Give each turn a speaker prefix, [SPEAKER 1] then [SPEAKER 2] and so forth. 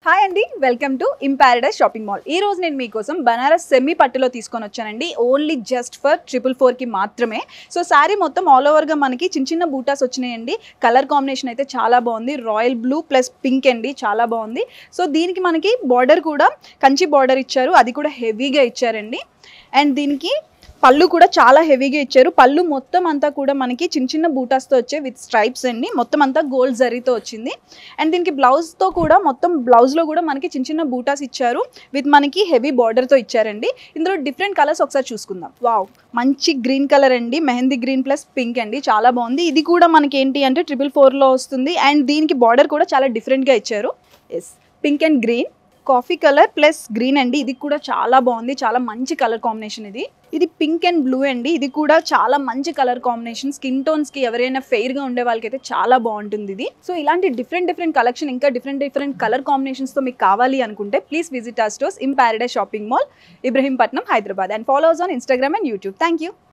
[SPEAKER 1] Hi అండి, welcome to ఇంపారడైజ్ shopping mall. ఈ రోజు నేను మీకోసం బనారస్ సెమీ పట్టులో తీసుకొని వచ్చానండి. ఓన్లీ జస్ట్ ఫర్ 444కి మాత్రమే. సో శారీ మొత్తం ఆల్ ఓవర్గా మనకి చిన్న చిన్న బూటాస్ వచ్చినాయండి. కలర్ కాంబినేషన్ అయితే చాలా బాగుంది. రాయల్ బ్లూ ప్లస్ పింక్ అండి, చాలా బాగుంది. సో దీనికి మనకి బార్డర్ కూడా కంచి బార్డర్ ఇచ్చారు, అది కూడా హెవీగా ఇచ్చారండి. అండ్ దీనికి పళ్ళు కూడా చాలా హెవీగా ఇచ్చారు. పళ్ళు మొత్తం అంతా కూడా మనకి చిన్న చిన్న బూటాస్తో వచ్చే విత్ స్ట్రైప్స్ అండి. మొత్తం అంతా గోల్డ్ జరీతో వచ్చింది. అండ్ దీనికి బ్లౌజ్తో కూడా మొత్తం బ్లౌజ్లో కూడా మనకి చిన్న చిన్న బూటాస్ ఇచ్చారు విత్ మనకి హెవీ బార్డర్తో ఇచ్చారండి. ఇందులో డిఫరెంట్ కలర్స్ ఒకసారి చూసుకుందాం. వావ్, మంచి గ్రీన్ కలర్ అండి, మెహందీ గ్రీన్ ప్లస్ పింక్ అండి, చాలా బాగుంది. ఇది కూడా మనకి ఏంటి అంటే 444లో వస్తుంది. అండ్ దీనికి బార్డర్ కూడా చాలా డిఫరెంట్గా ఇచ్చారు. Yes, pink and green, coffee colour plus green అండి. ఇది కూడా చాలా బాగుంది, చాలా మంచి కలర్ కాంబినేషన్. ఇది పింక్ అండ్ బ్లూ అండి. ఇది కూడా చాలా మంచి కలర్ కాంబినేషన్. స్కిన్ టోన్స్కి ఎవరైనా ఫెయిర్గా ఉండే వాళ్ళకైతే చాలా బాగుంటుంది ఇది. సో ఇలాంటి డిఫరెంట్ కలెక్షన్, ఇంకా డిఫరెంట్ కలర్ కాంబినేషన్స్తో మీకు కావాలి అనుకుంటే please visit our stores in paradise shopping mall, Ibrahimpatnam, Hyderabad. And follow us on Instagram and YouTube. Thank you.